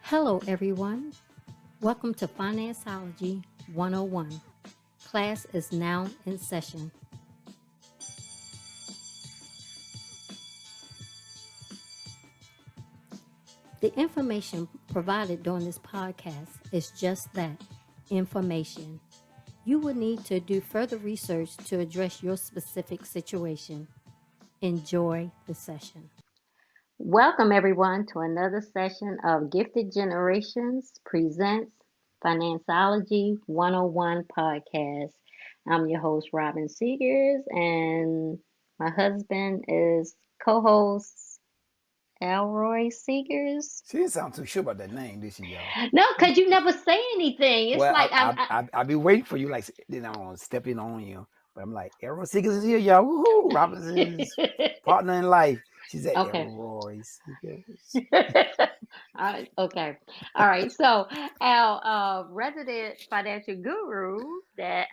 Hello, everyone. Welcome to FinanceOlogy 101. Class is now in session. The information provided during this podcast is just that information. You will need to do further research to address your specific situation. Enjoy the session. Welcome, everyone, to another session of Gifted Generations Presents FinanceOlogy 101 podcast. I'm your host, Robin Seegers, and my husband is co host Elroy Seegers. She didn't sound too sure about that name, did she, y'all? No, because you never say anything. It's Well, like I'll be waiting for you, like, then I'm stepping on you. But I'm like, Errol Seekers is here, y'all. Woohoo! Robinson's partner in life. She said, Okay. Errol Seekers. Okay. All right. So, our resident financial guru that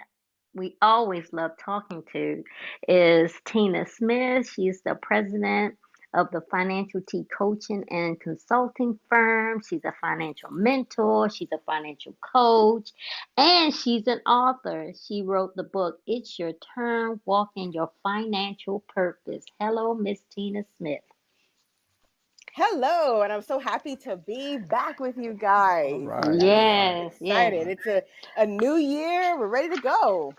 we always love talking to is Tina Smith. She's the president of the Financial T Coaching and Consulting Firm. She's a financial mentor, she's a financial coach, and she's an author. She wrote the book, It's Your Turn, Walk in Your Financial Purpose. Hello, Miss Tina Smith. Hello, and I'm so happy to be back with you All guys. right. Yes, Excited. yes. It's a new year. We're ready to go.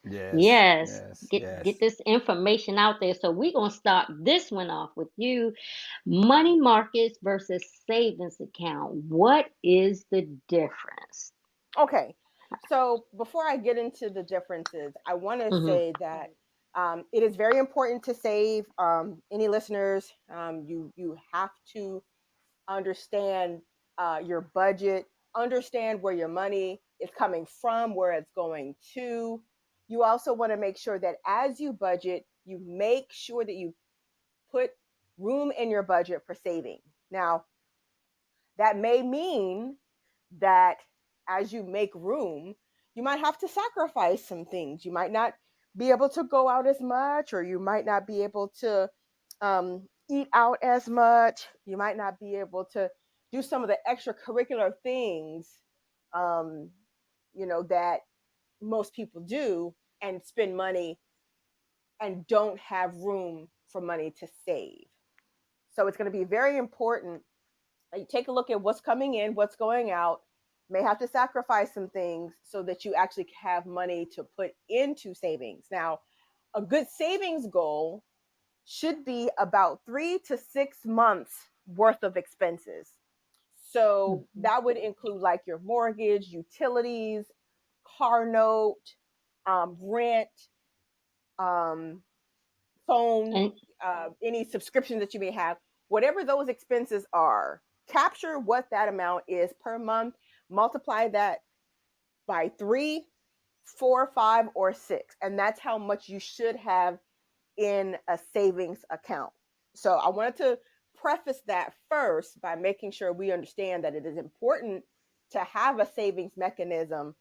Yes, Yes. get this information out there. So we're gonna start this one off with you. Money markets versus savings account. What is the difference? Okay. So before I get into the differences, I want to Mm-hmm. say that it is very important to save. Any listeners, you have to understand your budget, understand where your money is coming from, where it's going to. You also want to make sure that as you budget, you make sure that you put room in your budget for saving. Now, that may mean that as you make room, you might have to sacrifice some things. You might not be able to go out as much, or you might not be able to eat out as much. You might not be able to do some of the extracurricular things, um, that most people do and spend money and don't have room for money to save. So it's going to be very important that you take a look at what's coming in, what's going out. You may have to sacrifice some things so that you actually have money to put into savings. Now, a good savings goal should be about 3 to 6 months worth of expenses. So that would include like your mortgage, utilities, car note, rent, um, phone, And any subscriptions that you may have, whatever those expenses are, capture what that amount is per month, multiply that by 3, 4, 5, or 6. And that's how much you should have in a savings account. So I wanted to preface that first by making sure we understand that it is important to have a savings mechanism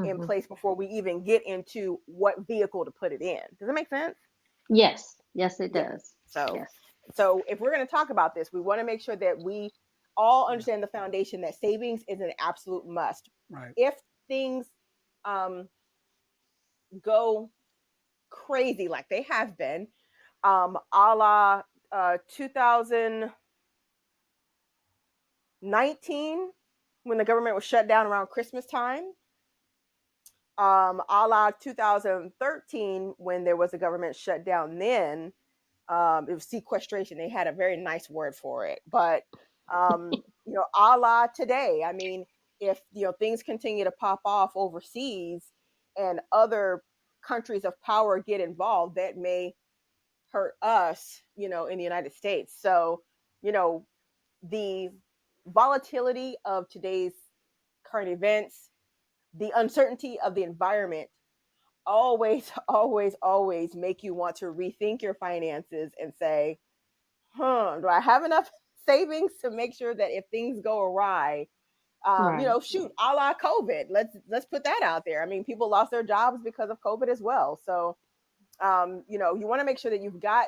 in place before we even get into what vehicle to put it in. Does that make sense? yes, it Yeah. does. So, Yes. so if we're going to talk about this, we want to make sure that we all understand the foundation that savings is an absolute must. Right. If things go crazy like they have been, a la 2019 when the government was shut down around Christmas time, a la 2013 when there was a government shutdown then. It was sequestration. They had a very nice word for it. But, a la today, I mean, if, things continue to pop off overseas and other countries of power get involved, that may hurt us, in the United States. So, the volatility of today's current events, the uncertainty of the environment always, always, always make you want to rethink your finances and say, do I have enough savings to make sure that if things go awry, Right. shoot, a la COVID, let's put that out there. I mean, people lost their jobs because of COVID as well. So, you want to make sure that you've got,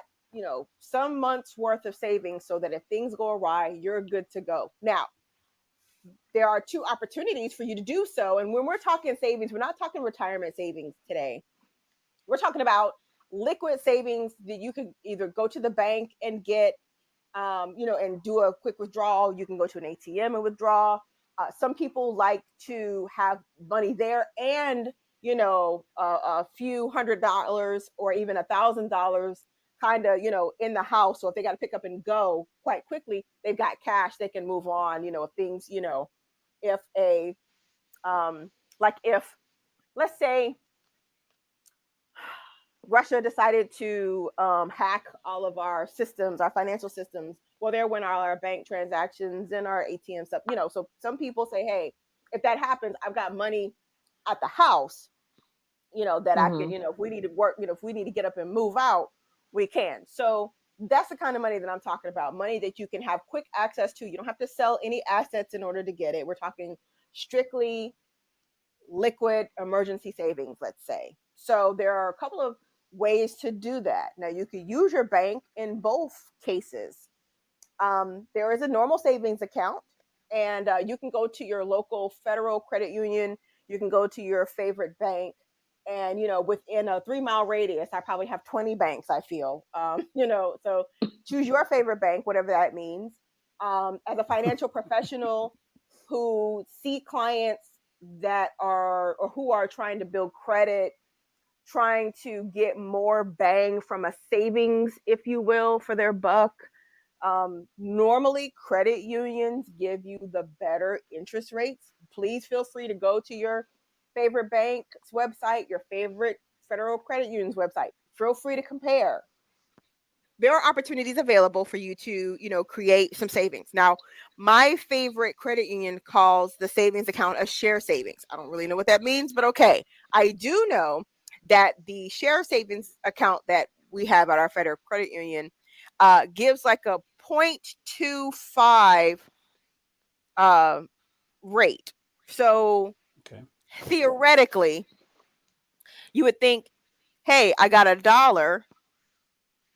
some months worth of savings so that if things go awry, you're good to go. Now, there are two opportunities for you to do so. And when we're talking savings, we're not talking retirement savings today. We're talking about liquid savings that you can either go to the bank and get, and do a quick withdrawal. You can go to an ATM and withdraw. Some people like to have money there and, a few $100 or even $1,000 kind of, in the house. So if they got to pick up and go quite quickly, they've got cash, they can move on, if things, if a, if, let's say, Russia decided to hack all of our systems, our financial systems. Well, there went all our bank transactions and our ATM stuff. So some people say, hey, if that happens, I've got money at the house, that I could, if we need to work, if we need to get up and move out, we can. So that's the kind of money that I'm talking about. Money that you can have quick access to. You don't have to sell any assets in order to get it. We're talking strictly liquid emergency savings, let's say. So there are a couple of ways to do that. Now, you could use your bank in both cases. There is a normal savings account, and you can go to your local federal credit union. You can go to your favorite bank, and within a 3-mile radius, I probably have 20 banks. I feel, so choose your favorite bank, whatever that means. As a financial professional who see clients that are or who are trying to build credit, trying to get more bang from a savings, if you will, for their buck. Normally, credit unions give you the better interest rates. Please feel free to go to your favorite bank's website, your favorite federal credit union's website. Feel free to compare. There are opportunities available for you to, create some savings. Now, my favorite credit union calls the savings account a share savings. I don't really know what that means, but okay. I do know that the share savings account that we have at our federal credit union gives like a 0.25 rate. So Okay. theoretically, you would think, hey, I got $1,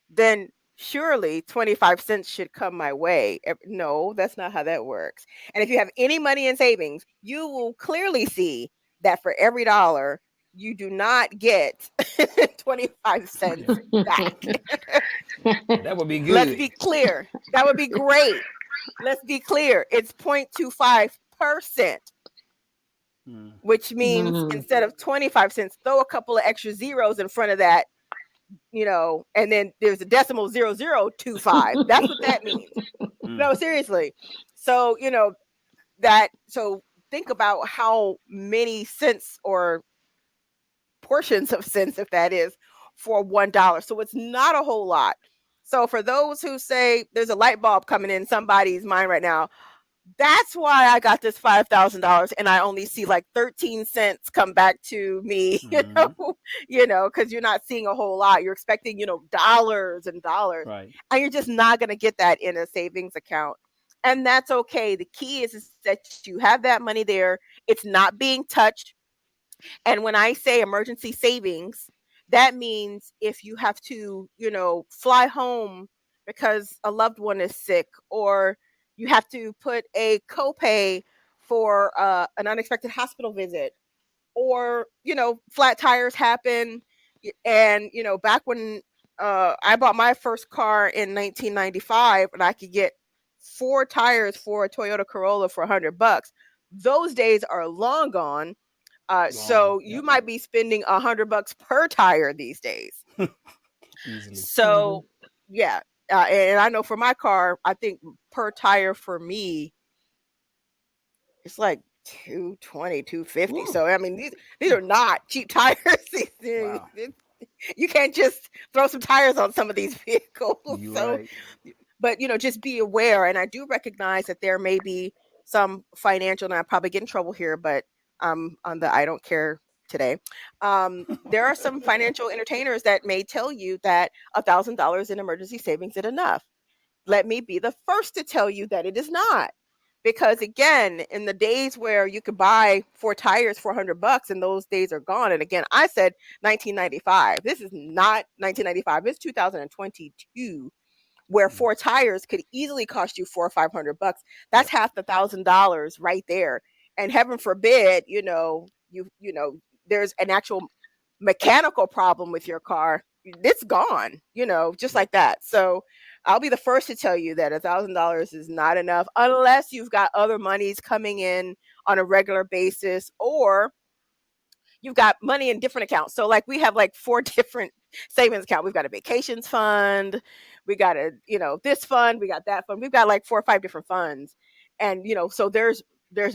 then surely 25 cents should come my way. No, that's not how that works. And if you have any money in savings, you will clearly see that for every dollar, you do not get 25 cents back. That would be Let's good. be clear. That would be great. Let's be clear. It's 0.25%, which means instead of 25 cents, throw a couple of extra zeros in front of that, and then there's a decimal 0025. That's what that means. No, seriously. So, so think about how many cents or portions of cents, if that is, for $1. So it's not a whole lot. So for those who say there's a light bulb coming in somebody's mind right now, that's why I got this $5,000 and I only see like 13 cents come back to me, because you're not seeing a whole lot. You're expecting, dollars and dollars. Right. And you're just not going to get that in a savings account. And that's okay. The key is that you have that money there. It's not being touched. And when I say emergency savings, that means if you have to, fly home because a loved one is sick, or you have to put a copay for an unexpected hospital visit, or, flat tires happen. And, back when I bought my first car in 1995 and I could get 4 tires for a Toyota Corolla for $100, those days are long gone. So you might be spending $100 per tire these days. Easily. So yeah, and I know for my car, I think per tire for me, it's like 220, 250. Woo. So I mean, these are not cheap tires. Wow. You can't just throw some tires on some of these vehicles. You're So, right. but just be aware. And I do recognize that there may be some financial, and I probably get in trouble here, but on the I don't care today. There are some financial entertainers that may tell you that $1,000 in emergency savings is enough. Let me be the first to tell you that it is not. Because again, in the days where you could buy 4 tires for $100, and those days are gone. And again, I said 1995. This is not 1995. It's 2022. where 4 tires could easily cost you $400 or $500. That's half the $1,000 right there. And heaven forbid, you know, there's an actual mechanical problem with your car, it's gone, you know, just like that. So I'll be the first to tell you that $1,000 is not enough unless you've got other monies coming in on a regular basis, or you've got money in different accounts. So like we have like 4 different savings accounts. We've got a vacations fund, we got a, you know, this fund, we got that fund. We've got like 4 or 5 different funds. And, you know, so there's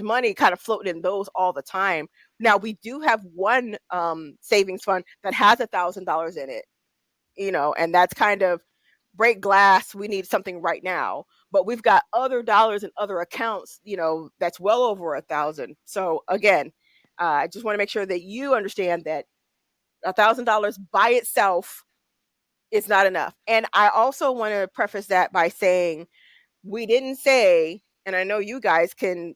money kind of floating in those all the time. Now we do have one savings fund that has $1,000 in it, you know, and that's kind of break glass. We need something right now, but we've got other dollars in other accounts, you know, that's well over 1,000. So again, I just want to make sure that you understand that $1,000 by itself is not enough. And I also want to preface that by saying we didn't say, and I know you guys can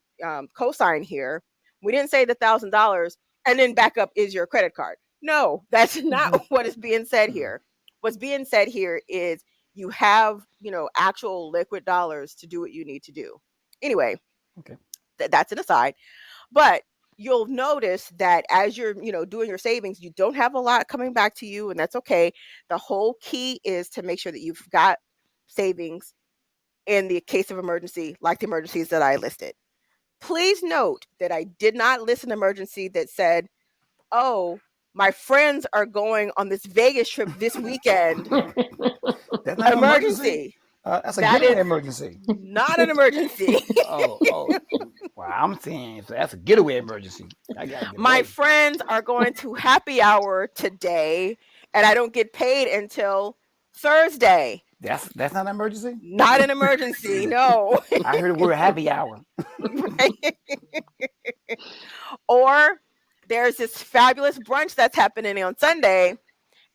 co-sign here, we didn't say the $1,000 and then backup is your credit card. No, that's not what is being said here. What's being said here is you have, you know, actual liquid dollars to do what you need to do. Anyway, Okay. That's an aside. But you'll notice that as you're, you know, doing your savings, you don't have a lot coming back to you, and that's okay. The whole key is to make sure that you've got savings in the case of emergency, like the emergencies that I listed. Please note that I did not list an emergency that said, oh, my friends are going on this Vegas trip this weekend. That's not an emergency. Emergency. That's a That getaway is emergency. not an emergency. Oh, wow. I'm saying so that's a getaway emergency. I gotta get My away. friends are going to happy hour today, and I don't get paid until Thursday. That's not an emergency. Not an emergency, no. I heard the word happy hour. Or there's this fabulous brunch that's happening on Sunday,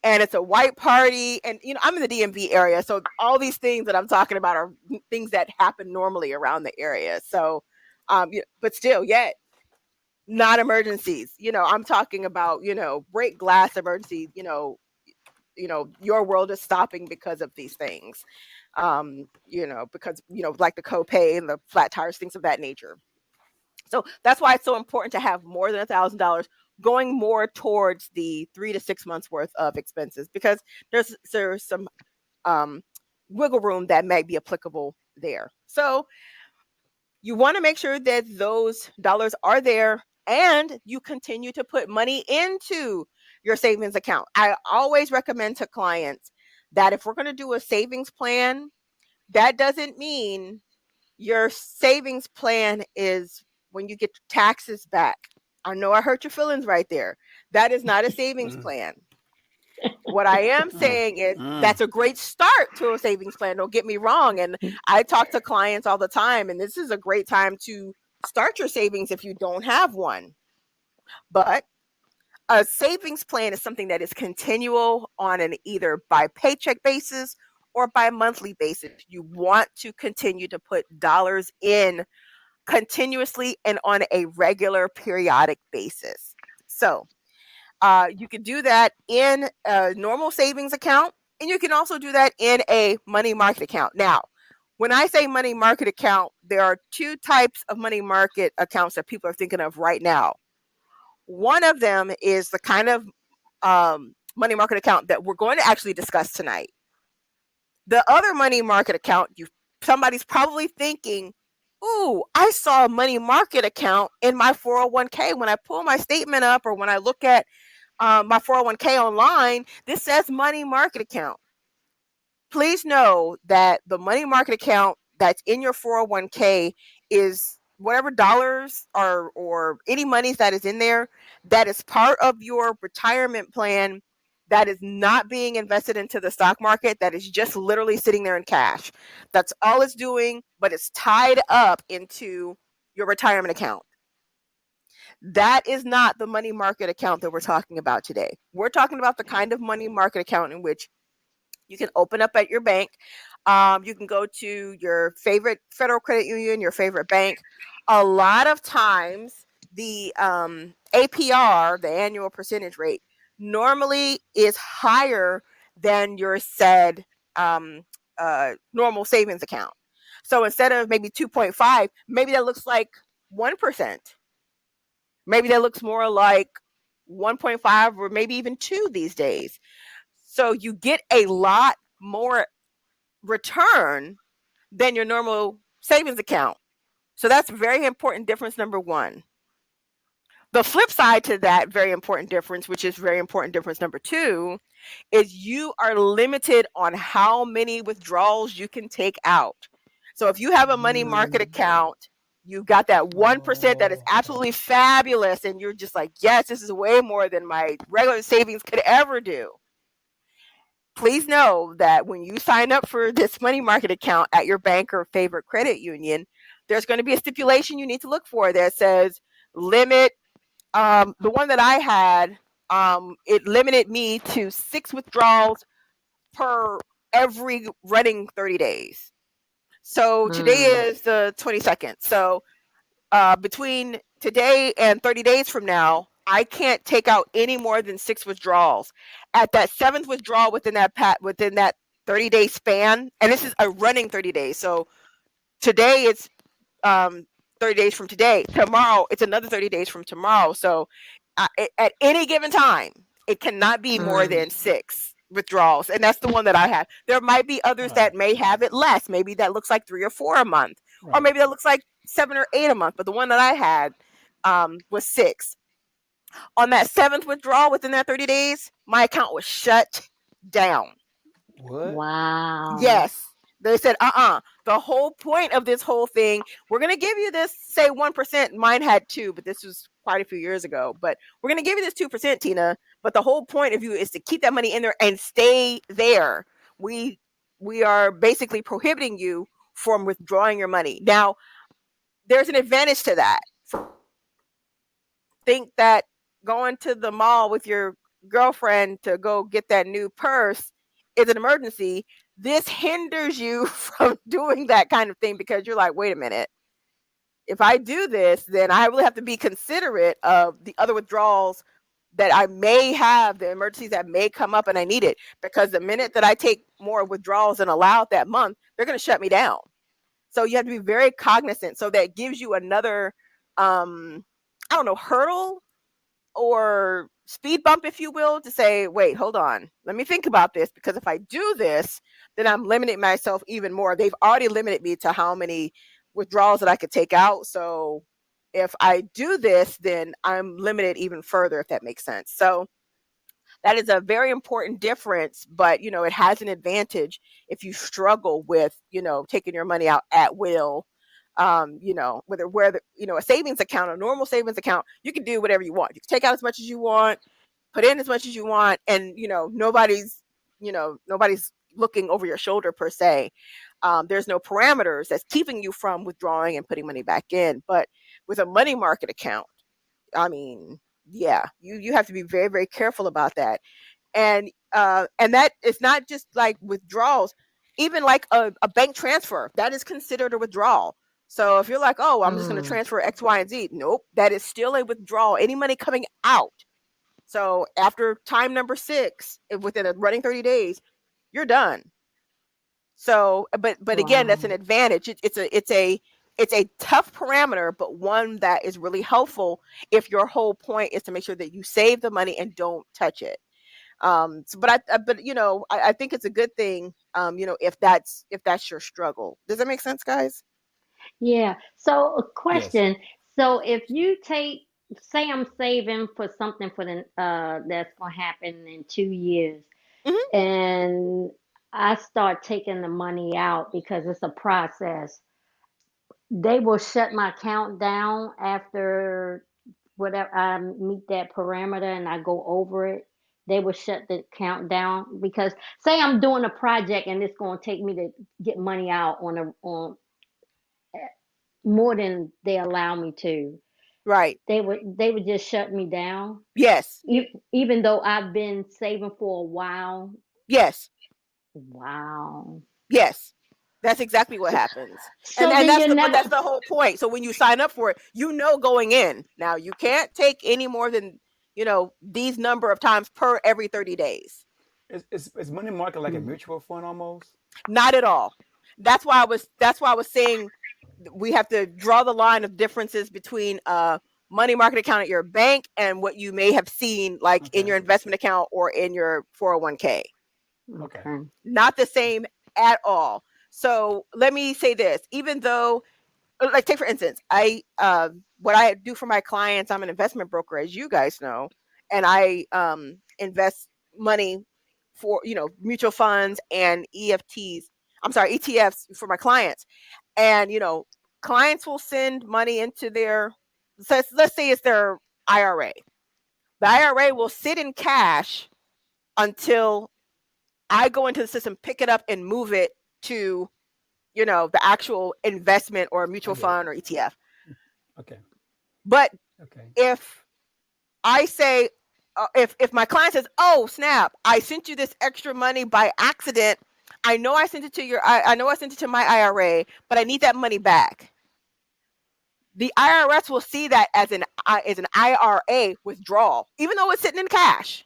and it's a white party. And, you know, I'm in the DMV area, so all these things that I'm talking about are things that happen normally around the area. So, but still, yet, not emergencies. You know, I'm talking about, you know, break glass emergencies, you know, your world is stopping because of these things. You know, because, you know, like the copay and the flat tires, things of that nature. So that's why it's so important to have more than $1,000 going more towards the 3 to 6 months worth of expenses, because there's some wiggle room that might be applicable there. So you want to make sure that those dollars are there and you continue to put money into your savings account. I always recommend to clients that if we're going to do a savings plan, that doesn't mean your savings plan is when you get taxes back. I know I hurt your feelings right there. That is not a savings plan. What I am saying is that's a great start to a savings plan. Don't get me wrong. And I talk to clients all the time, and this is a great time to start your savings if you don't have one. But a savings plan is something that is continual on an either by paycheck basis or by monthly basis. You want to continue to put dollars in continuously and on a regular periodic basis. So you can do that in a normal savings account, and you can also do that in a money market account. Now, when I say money market account, there are 2 types of money market accounts that people are thinking of right now. One of them is the kind of money market account that we're going to actually discuss tonight. The other money market account, somebody's probably thinking, ooh, I saw a money market account in my 401k. When I pull my statement up or when I look at my 401k online, this says money market account. Please know that the money market account that's in your 401k is whatever dollars or any monies that is in there that is part of your retirement plan, that is not being invested into the stock market, that is just literally sitting there in cash. That's all it's doing, but it's tied up into your retirement account. That is not the money market account that we're talking about today. We're talking about the kind of money market account in which you can open up at your bank. You can go to your favorite federal credit union, your favorite bank. A lot of times, the APR, the annual percentage rate, normally is higher than your said normal savings account. So instead of maybe 2.5, maybe that looks like 1%. Maybe that looks more like 1.5 or maybe even 2 these days. So you get a lot more return than your normal savings account. So that's a very important difference, number one. The flip side to that very important difference, which is very important difference number two, is you are limited on how many withdrawals you can take out. So if you have a money market account, you've got that 1% that is absolutely fabulous, and you're just like, yes, this is way more than my regular savings could ever do. Please know that when you sign up for this money market account at your bank or favorite credit union, there's going to be a stipulation you need to look for that says limit. The one that I had, it limited me to 6 withdrawals per every running 30 days. So today is the 22nd. So between today and 30 days from now, I can't take out any more than 6 withdrawals. At that 7th withdrawal within that 30-day span, and this is a running 30 days. So today it's 30 days from today. Tomorrow it's another 30 days from tomorrow. So at any given time, it cannot be more than 6 withdrawals, and that's the one that I have. There might be others that may have it less. Maybe that looks like 3 or 4 a month, or maybe that looks like 7 or 8 a month. But the one that I had was 6. On that 7th withdrawal within that 30 days, my account was shut down. What? Wow. Yes. They said, the whole point of this whole thing, we're going to give you this, say 1%. Mine had 2, but this was quite a few years ago. But we're going to give you this 2%, Tina. But the whole point of you is to keep that money in there and stay there. We are basically prohibiting you from withdrawing your money. Now, there's an advantage to that. Think that going to the mall with your girlfriend to go get that new purse is an emergency. This hinders you from doing that kind of thing because you're like, wait a minute. If I do this, then I really have to be considerate of the other withdrawals that I may have, the emergencies that may come up and I need it. Because the minute that I take more withdrawals than allowed that month, they're going to shut me down. So you have to be very cognizant. So that gives you another, hurdle or speed bump, if you will, to say, wait, hold on, let me think about this, because if I do this, then I'm limiting myself even more. They've already limited me to how many withdrawals that I could take out. So if I do this, then I'm limited even further, if that makes sense. So that is a very important difference, but it has an advantage if you struggle with, taking your money out at will. Whether a savings account, a normal savings account, you can do whatever you want. You can take out as much as you want, put in as much as you want, and nobody's looking over your shoulder per se. There's no parameters that's keeping you from withdrawing and putting money back in. But with a money market account, I mean, yeah, you have to be very, very careful about that. And that is not just like withdrawals, even like a bank transfer, that is considered a withdrawal. So if you're like, oh, I'm just going to transfer X, Y, and Z, nope, that is still a withdrawal. Any money coming out. So after time number 6, within a running 30 days, you're done. So, but again, that's an advantage. It's a tough parameter, but one that is really helpful if your whole point is to make sure that you save the money and don't touch it. But I think it's a good thing, if that's your struggle. Does that make sense, guys? Yeah. So a Yes. question. So if you say I'm saving for something for the that's gonna happen in 2 years, Hmm. and I start taking the money out because it's a process, they will shut my account down after whatever I meet that parameter and I go over it. They will shut the account down because say I'm doing a project and it's going to take me to get money out on more than they allow me to. Right. They would just shut me down, Yes. even though I've been saving for a while. Yes. Wow. Yes. That's exactly what happens. And So then you're but never. that's the whole point. So when you sign up for it, going in. Now you can't take any more than, these number of times per every 30 days. Is money market like a mutual fund almost? Not at all. That's why I was saying we have to draw the line of differences between a money market account at your bank and what you may have seen like in Okay. your investment account or in your 401k. Okay. Not the same at all. So let me say this, even though, like, take for instance, what I do for my clients, I'm an investment broker, as you guys know, and I invest money for, mutual funds and ETFs for my clients. And clients will send money into their, let's say it's their IRA. The IRA will sit in cash until I go into the system, pick it up, and move it to, the actual investment or mutual fund or ETF. Okay. But Okay. if I say, if my client says, "Oh snap, I sent you this extra money by accident. I know I sent it to I know I sent it to my IRA, but I need that money back." The IRS will see that as an IRA withdrawal, even though it's sitting in cash.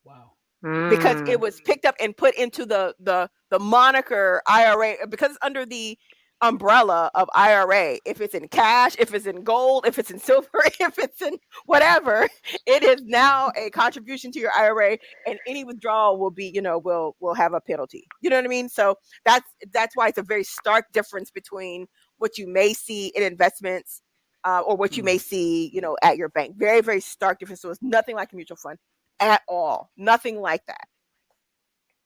Wow. Because it was picked up and put into the moniker IRA, because it's under the umbrella of IRA. If it's in cash, if it's in gold, if it's in silver, if it's in whatever, it is now a contribution to your IRA, and any withdrawal will be, will have a penalty. You know what I mean? So that's why it's a very stark difference between what you may see in investments or what you may see, at your bank. Very, very stark difference. So it's nothing like a mutual fund at all. Nothing like that.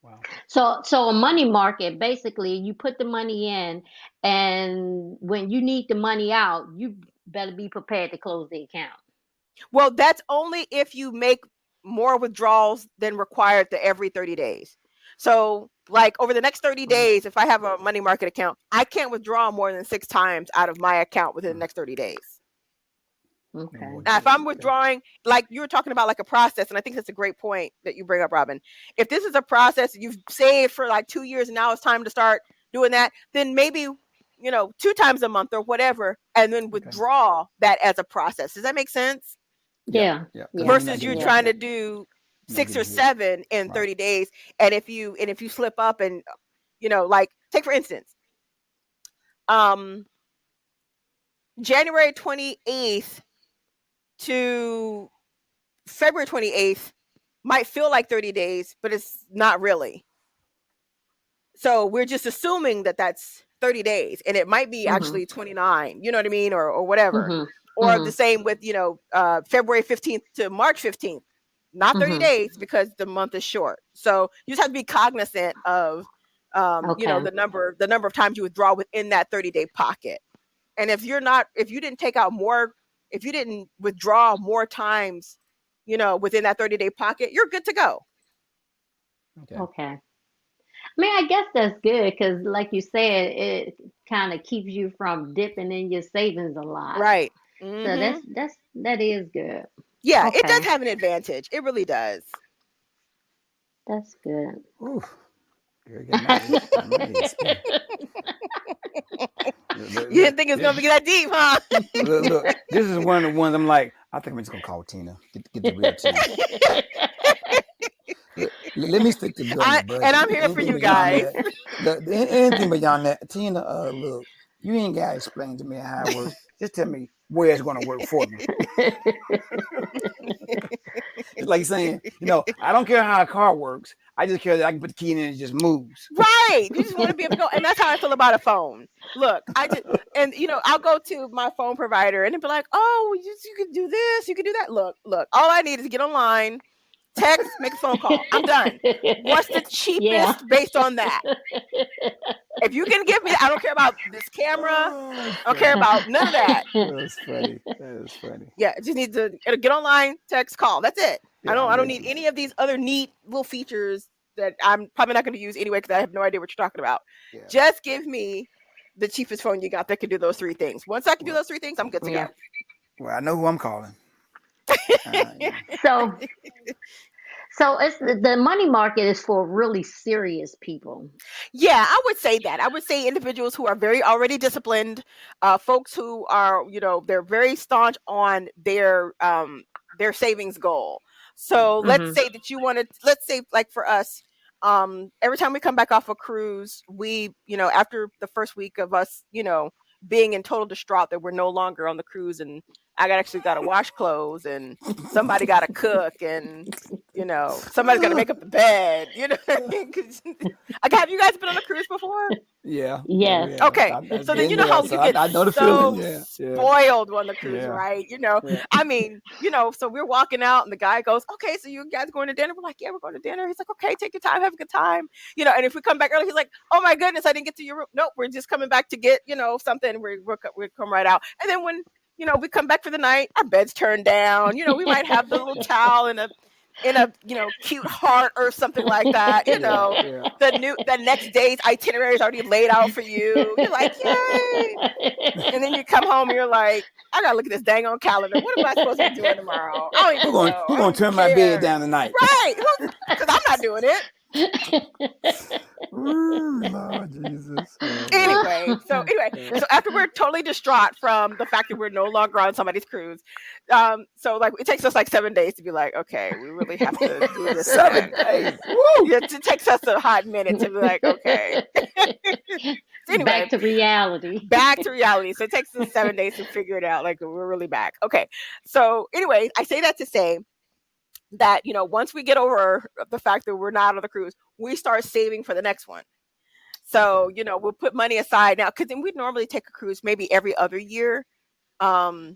Wow. So a money market, basically, you put the money in, and when you need the money out, you better be prepared to close the account. Well, that's only if you make more withdrawals than required every 30 days. So, like, over the next 30 days, if I have a money market account, I can't withdraw more than 6 times out of my account within the next 30 days. Okay. Now, if I'm withdrawing, like you were talking about, like a process, and I think that's a great point that you bring up, Robin. If this is a process you've saved for like 2 years and now it's time to start doing that, then maybe, 2 times a month or whatever, and then withdraw that as a process. Does that make sense? Yeah. Versus you trying to do 6 or 7 in 30 days. And if you slip up and, like, take for instance, January 28th to February 28th might feel like 30 days, but it's not really. So we're just assuming that that's 30 days, and it might be actually 29, you know what I mean? Or whatever. Or the same with, February 15th to March 15th, not 30 days, because the month is short. So you just have to be cognizant of, the number of times you withdraw within that 30-day pocket. And if you didn't withdraw more times, within that 30-day pocket, you're good to go. Okay. I mean, I guess that's good because, like you said, it kind of keeps you from dipping in your savings a lot. Right. So that is good. Yeah, Okay. it does have an advantage. It really does. That's good. Ooh. Girl, got my head spinning. You didn't think it was gonna be that deep, huh? Look, this is one of the ones I'm like, I think I'm just gonna call Tina. Get the real Tina. Let me stick to building budget. And I'm here for you guys. Anything beyond that, Tina. Look, you ain't gotta explain to me how it works. Just tell me where it's gonna work for me. It's like saying, I don't care how a car works. I just care that I can put the key in and it just moves. Right. You just want to be able to go. And that's how I feel about a phone. Look, I'll go to my phone provider and they'll be like, "Oh, you can do this, you can do that." Look, all I need is to get online, text, make a phone call. I'm done. What's the cheapest based on that? If you can give me that, I don't care about this camera. I don't care about none of that. That's funny. That is funny. Yeah, I just need to get online, text, call. That's it. Yeah, I don't need any of these other neat little features that I'm probably not going to use anyway because I have no idea what you're talking about. Yeah. Just give me the cheapest phone you got that can do those 3 things. Once I can do those 3 things, I'm good to go. Well, I know who I'm calling. So it's the money market is for really serious people. Yeah, I would say that. I would say individuals who are very already disciplined, folks who are, they're very staunch on their savings goal. So let's say that let's say, like for us, every time we come back off a cruise, we, after the first week of us, being in total distraught that we're no longer on the cruise, and I actually got to wash clothes, and somebody got to cook, and somebody's got to make up the bed. Have you guys been on a cruise before? Yeah. Yes. Yeah. Okay, I've so then been there, how so you get I know the so feeling. Yeah. spoiled on the cruise, Yeah. right? Yeah. I mean, so we're walking out, and the guy goes, "Okay, so you guys going to dinner?" We're like, "Yeah, we're going to dinner." He's like, "Okay, take your time, have a good time." And if we come back early, he's like, "Oh my goodness, I didn't get to your room." Nope, we're just coming back to get something. We come right out, and then when we come back for the night, our bed's turned down. We might have the little towel in a cute heart or something like that. Yeah. The next day's itinerary is already laid out for you. You're like, yay! And then you come home and you're like, I gotta look at this dang on calendar. What am I supposed to be doing tomorrow? I don't even know. Who's gonna turn my bed down tonight? Right? Because I'm not doing it. Ooh, Lord Jesus. Anyway, so after we're totally distraught from the fact that we're no longer on somebody's cruise, so like it takes us like 7 days to be like, okay, we really have to do this. 7 days. Woo! Yeah, it takes us a hot minute to be like, okay. Anyway, back to reality. So it takes us 7 days to figure it out. Like we're really back. Okay. So anyway, I say that to say that once we get over the fact that we're not on the cruise, we start saving for the next one. So we'll put money aside now, because we'd normally take a cruise maybe every other year. I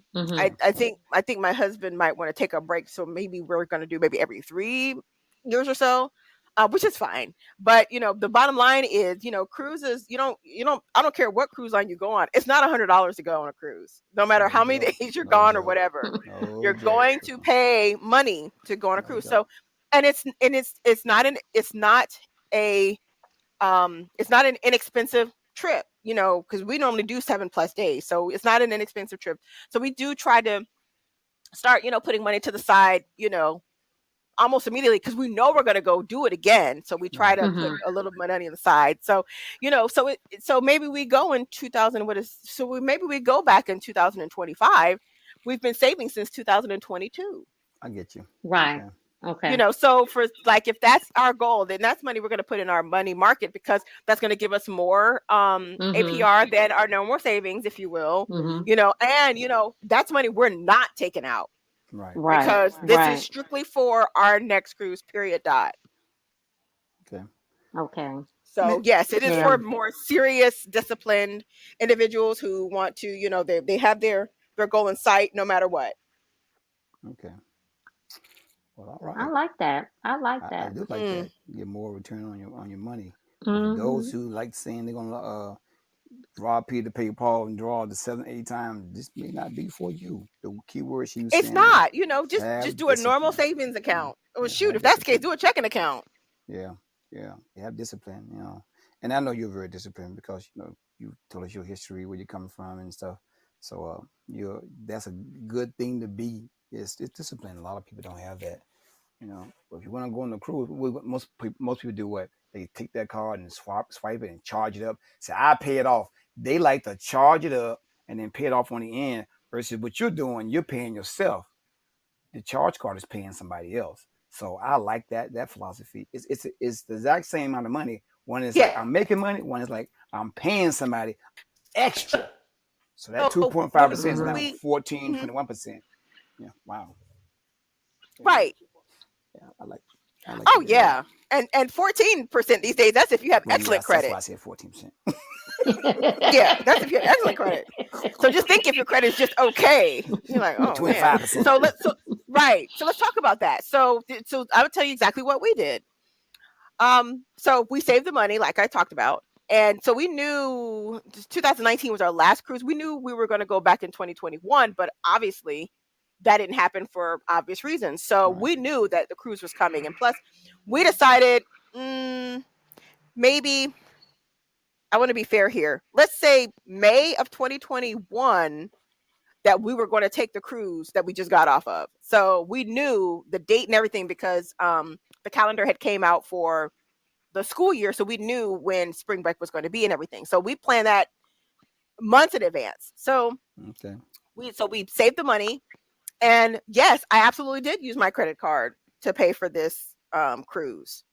think my husband might want to take a break, so maybe we're going to do maybe every 3 years or so, which is fine. But the bottom line is, cruises, I don't care what cruise line you go on, it's not $100 to go on a cruise, no matter how many days you're gone or whatever. You're going to pay money to go on a cruise. So, and it's not an inexpensive trip, because we normally do 7+ days. So it's not an inexpensive trip. So we do try to start, putting money to the side, almost immediately, because we know we're going to go do it again. So we try to put a little money on the side. So, so maybe we go in 2000, maybe we go back in 2025. We've been saving since 2022. I get you. Right. Okay. So for like, if that's our goal, then that's money we're going to put in our money market, because that's going to give us more APR than our normal savings, if you will. And that's money we're not taking out. Right. Because this is strictly for our next cruise, period. Okay. So yes, it is for more serious, disciplined individuals who want to, they have their goal in sight no matter what. Okay. Well, all right. I like that. I do like that. Get more return on your money. Mm-hmm. For those who like saying they're gonna rob Peter to pay Paul and draw the 7-8 times, this may not be for you. The key word she was saying. It's not. Just do a normal savings account. Or shoot, if that's the case, do a checking account. Yeah. You have discipline. And I know you're very disciplined, because you told us your history, where you're coming from and stuff. So that's a good thing to be. It's discipline. A lot of people don't have that. But if you want to go on the cruise, most people do what? They take that card and swipe it and charge it up. Say, I pay it off. They like to charge it up and then pay it off on the end, versus what you're doing, you're paying yourself. The charge card is paying somebody else. So I like that philosophy. It's the exact same amount of money. One is like I'm making money. One is like I'm paying somebody extra. So that 2.5% is now 14.21%. Yeah. Wow. Right. Yeah, I like yeah. And 14% these days, that's if you have excellent credit. That's why I said 14%. Yeah, that's if you have excellent credit. So just think, if your credit is just okay, you're like, oh, 25%. So let's talk about that. So I would tell you exactly what we did. So we saved the money, like I talked about. And so we knew 2019 was our last cruise. We knew we were going to go back in 2021, but obviously that didn't happen for obvious reasons. So we knew that the cruise was coming. And plus, we decided maybe, I want to be fair here, let's say May of 2021, that we were going to take the cruise that we just got off of. So we knew the date and everything, because the calendar had came out for the school year. So we knew when spring break was going to be and everything. So we planned that months in advance. So we saved the money. And yes, I absolutely did use my credit card to pay for this cruise.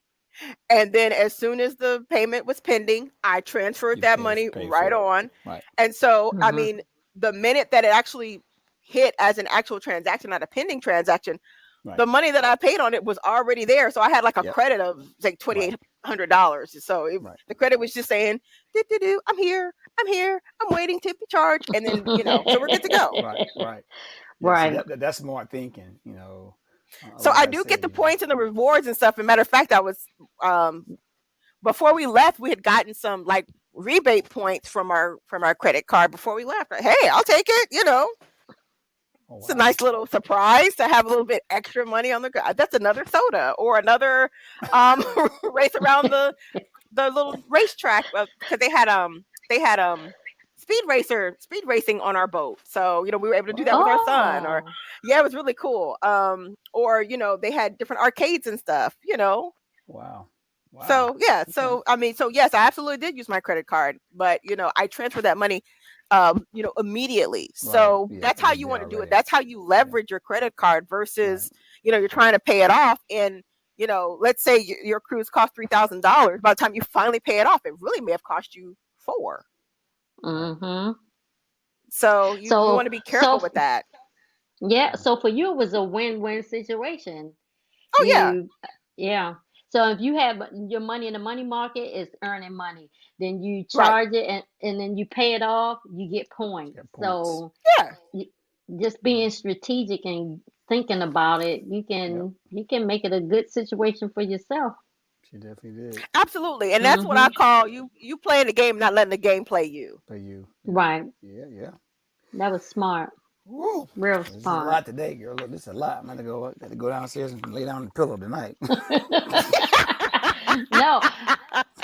And then as soon as the payment was pending, I transferred You that money pay right for it. on. Right. And so, I Mm-hmm. mean, the minute that it actually hit as an actual transaction, not a pending transaction, Right. the money that I paid on it was already there. So I had like a Yep. credit of like Right. $2,800. So Right. the credit was just saying, I'm here, I'm waiting to be charged. And then, so we're good to go. Right. Right. Yeah. See, Right. that's smart thinking. So Like I I do get said, the points and the rewards and stuff. As a matter of fact, I was, before we left, we had gotten some like rebate points from our credit card before we left. Like, hey, I'll take it. Oh It's a wow. nice little surprise to have a little bit extra money on the. That's another soda or another race around the little racetrack because they had speed racing on our boat. So we were able to do that with Wow. our son. Or Oh. yeah, it was really cool. Or they had different arcades and stuff. Wow. Wow. So yeah, Okay. so I mean, so yes, I absolutely did use my credit card, but I transferred that money, immediately. Right. So Yeah. that's It how was you there want to do it. already. That's how you Yeah. leverage your credit card versus, Right. you're trying to pay it off, and let's say your cruise cost $3,000. By the time you finally pay it off, it really may have cost you four. Right. Mm-hmm. So you want So to be careful with that. yeah. Yeah. So for you, it was a win-win situation. Oh yeah, You, yeah. So if you have your money in the money market, it's earning money. Then you right. charge it, and then you pay it off. You get points. Get points. So Yeah, y- just Mm. being strategic and thinking about it, you Yep. can make it a good situation for yourself. She definitely did. absolutely, and that's what I Mm-hmm. call you playing the game, not letting the game play you. For you. Yeah. Right. Yeah. Yeah. That was smart. Woo. Real This is a smart. lot today, girl. Look, this is a lot. I'm gonna go downstairs and lay down on the pillow tonight. No,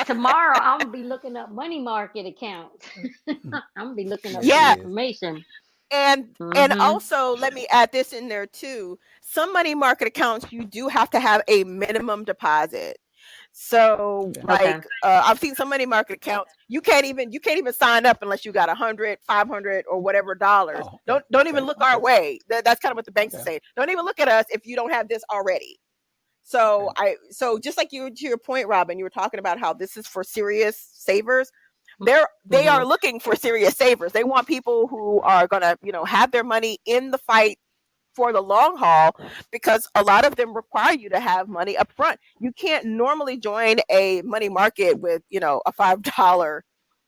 tomorrow I'm gonna be looking up money market accounts. I'm gonna be looking up Yes, some she Yeah, is. information. and Mm-hmm. also let me add this in there too. Some money market accounts you do have to have a minimum deposit. So Okay. Okay. like I've seen some money market accounts you can't even sign up unless you got 100, 500, or whatever dollars. Oh, okay. Don't even Okay. look our Okay. way. That's kind of what the banks are Okay. saying. Don't even look at us if you don't have this already. So Okay. so just like you, to your point, Robin, you were talking about how this is for serious savers. They Mm-hmm. are looking for serious savers. They want people who are gonna, have their money in the fight for the long haul, because a lot of them require you to have money up front. You can't normally join a money market with, a $5 Yeah.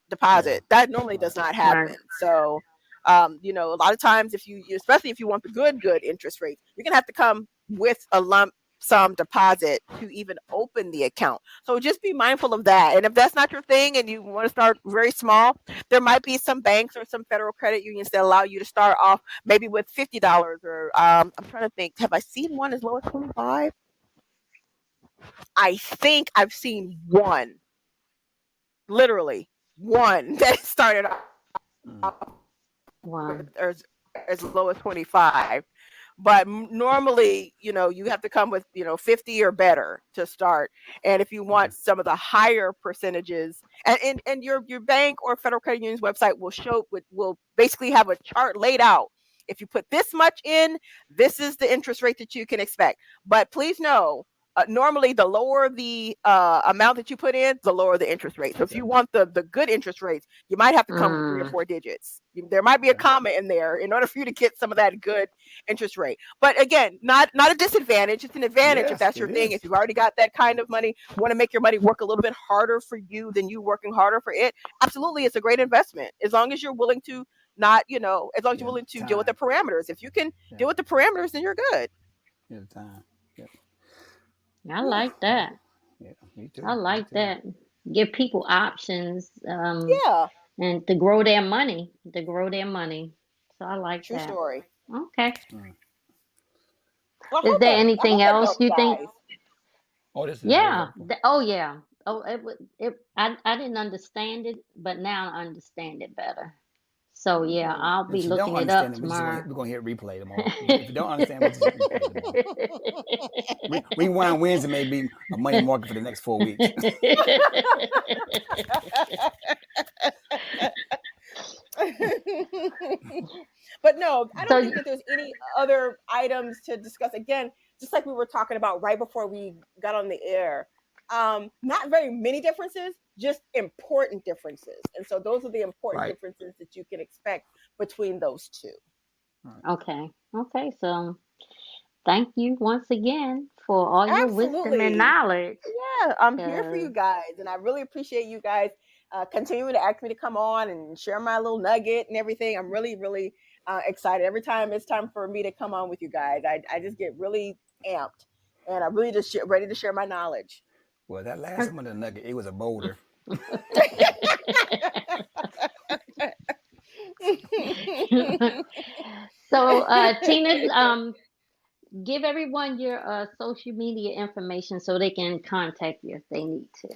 deposit. That normally Right. does not Right. happen. So, a lot of times, if especially if you want the good interest rates, you're gonna have to come with a lump sum deposit to even open the account. So just be mindful of that. And if that's not your thing and you want to start very small, there might be some banks or some federal credit unions that allow you to start off maybe with $50. Or I'm trying to think, have I seen one as low as 25? I think I've seen one, literally one that started Mm. Wow. as low as 25. But normally, you have to come with, 50 or better to start. And if you Okay. want some of the higher percentages, and your bank or federal credit union's website will basically have a chart laid out. If you put this much in, this is the interest rate that you can expect. But please know, normally the lower the amount that you put in, the lower the interest rate. So if Okay. you want the good interest rates, you might have to come with 3 or Mm. 4 digits. There might be a Okay. comma in there in order for you to get some of that good interest rate. But again, not a disadvantage. It's an advantage if Yes, that's it your thing. is. If you've already got that kind of money, want to make your money work a little bit harder for you than you working harder for it. Absolutely, it's a great investment as long as you're willing to not, as long as you're Yeah. willing to deal with the Time. parameters. If you can Yeah. deal with the parameters, then you're good. Yeah. The time. Yep. I Whew. like that. Yeah. Me too. I Me like too. that. Give people options, Yeah, and to grow their money. To grow their money. So I like true that. story. Okay. Mm. Well, Is there I hope anything that else helped, you think? guys. Oh, this is very Yeah. helpful. Oh yeah. Oh, it would. It. I didn't understand it, but now I understand it better. So yeah, Mm. I'll And be if you don't looking it up understand it, tomorrow. we're gonna hit replay tomorrow. If you don't understand, we'll just hit replay tomorrow. Rewind Wednesday may be a money market for the next 4 weeks. But no, I don't So think that there's any other items to discuss. Again, just like we were talking about right before we got on the air, Not very many differences, just important differences. And so those are the important Right. differences that you can expect between those two. Right. Okay. Okay. So thank you once again for all your wisdom and Absolutely. knowledge. Yeah, I'm here for 'Cause you guys, and I really appreciate you guys continuing to ask me to come on and share my little nugget and everything. I'm really, really excited. Every time it's time for me to come on with you guys, I just get really amped, and I'm really just ready to share my knowledge. Well, that last one, the nugget, it was a boulder. so, Tina, give everyone your social media information so they can contact you if they need to.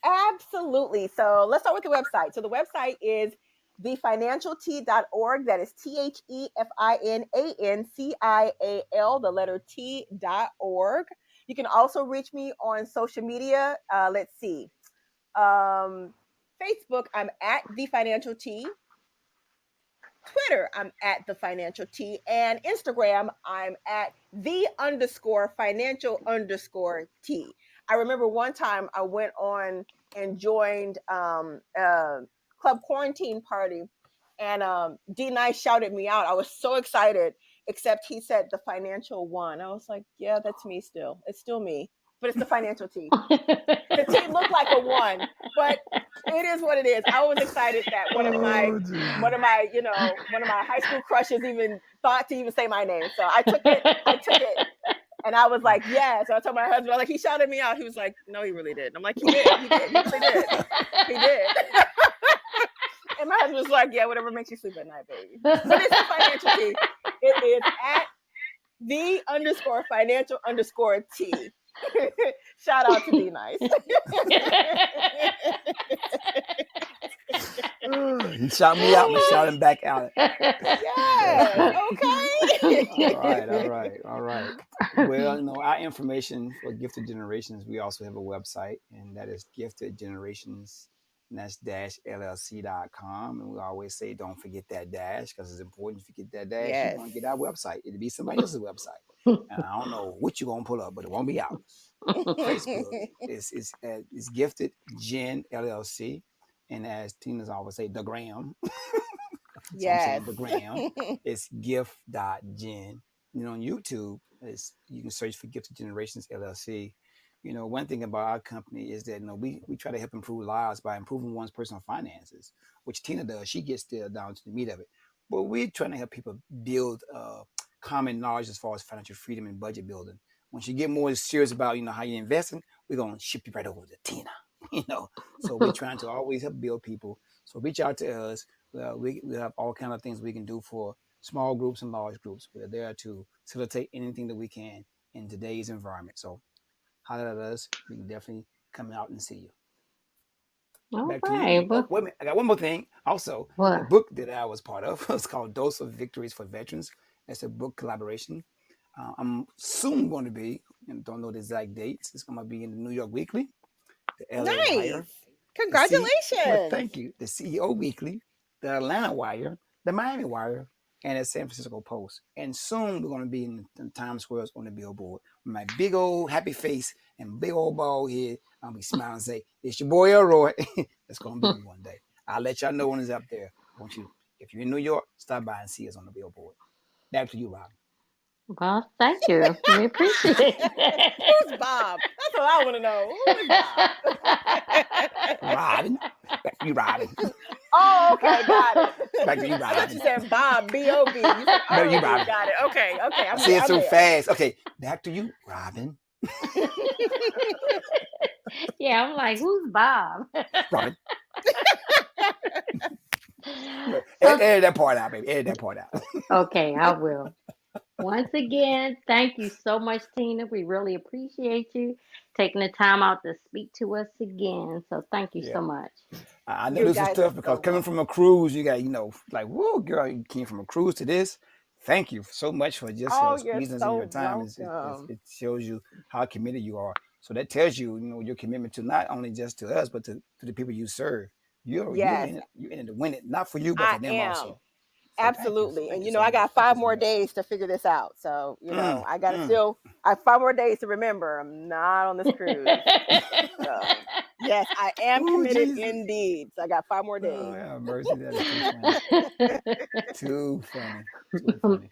Absolutely. So let's start with the website. So the website is thefinancialtea.org. That is TheFinancial, the letter T.org. You can also reach me on social media. Let's see. Facebook, I'm at The Financial T. Twitter, I'm at The Financial T. And Instagram, I'm at the_financial_T. I remember one time I went on and joined Club Quarantine Party, and D Nice shouted me out. I was so excited, except he said the financial one. I was like, yeah, that's me still. It's still me, but it's the financial T. The T looked like a one, but it is what it is. I was excited that Oh, Jesus. one of my high school crushes even thought to even say my name. So I took it. And I was like, yeah. So I told my husband, I was like, he shouted me out. He was like, no, he really did. I'm like, he did. He did. He really did. He did. And my husband was like, yeah, whatever makes you sleep at night, baby. But it's the financial T. It is at the_financial_T. Shout out to D Nice. He shot me out, I'm shout him back out. Yes. Okay. All right. Well, our information for Gifted Generations, we also have a website, and that is Gifted Generations, and that's -llc.com. And we always say, don't forget that dash, because it's important. If you get that dash, you're Yes. going to get our website. It'll be somebody else's website. And I don't know what you're going to pull up, but it won't be ours. Facebook is Gifted Gen LLC. And as Tina's always say, the gram. So I'm Yes. saying the gram. It's gift.gen. On YouTube, you can search for Gifted Generations LLC. One thing about our company is that we try to help improve lives by improving one's personal finances, which Tina does. She gets still down to the meat of it. But we're trying to help people build common knowledge as far as financial freedom and budget building. Once you get more serious about how you're investing, we're gonna ship you right over to Tina. So we're trying to always help build people. So reach out to us. We have all kind of things we can do for small groups and large groups. We're there to facilitate anything that we can in today's environment. So holler at us. We can definitely come out and see you. All Back to you. right. Oh, Well, wait a minute. I got one more thing. Also, the what? book that I was part of was called Dose of Victories for Veterans. It's a book collaboration. I'm soon going to be, and don't know the exact dates. It's going to be in the New York Weekly, the LA Wire, Nice. well, Congratulations. thank you, the CEO Weekly, the Atlanta Wire, the Miami Wire, and the San Francisco Post. And soon we're going to be in Times Square on the billboard with my big old happy face and big old bald head. I'll be smiling and say, "It's your boy Elroy." That's going to be me one day. I'll let y'all know when it's up there. I want you, if you're in New York, stop by and see us on the billboard. Back to you, Rob. Well, thank you. We appreciate it. Who's Bob? That's what I want to know. Who is Bob? Robin. Back to you, Robin. Oh, okay, got it. Back to you, I thought Robin. you said Bob, B-O-B. You said Back to you, Irby. Robin. Got it. Okay, I I'm said it I'm so there. fast. Okay, back to you, Robin. Yeah, I'm like, who's Bob? Robin. So, Edit that part out, baby. Edit that part out. okay, I will. Once again, thank you so much, Tina. We really appreciate you taking the time out to speak to us again. So, thank you Yeah. so much. I know You this was guys are tough because so coming from welcome. a cruise, you got, like, whoa, girl, you came from a cruise to this. Thank you so much for just Oh, you're squeezing us in your so time. welcome. It shows you how committed you are. So that tells you, your commitment to not only just to us, but to the people you serve. You're Yes, in it to win it, not for you, but I for them am. also. So thank you. Absolutely. Thank And you you know, so I much. got Thank you 5 so more much. days to figure this out. So, you know, Mm. I have 5 more days to remember I'm not on this cruise. So, yes, I am Oh, committed Jesus. indeed. So I got 5 more Oh, days. yeah, mercy. That is too funny. Too funny. Too funny.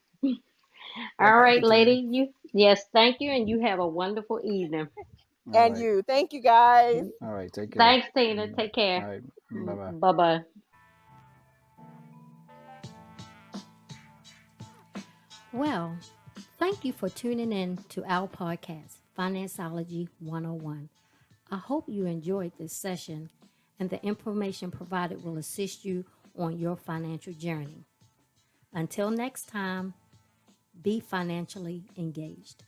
Well, All thank right, you, Tina. lady. Yes, thank you, and you have a wonderful evening. All And right. you. Thank you guys. All right. Take care. Thanks, Tina. Mm, Take all care. right. Bye bye. Bye bye. Well, thank you for tuning in to our podcast, FinanceOlogy 101. I hope you enjoyed this session and the information provided will assist you on your financial journey. Until next time, be financially engaged.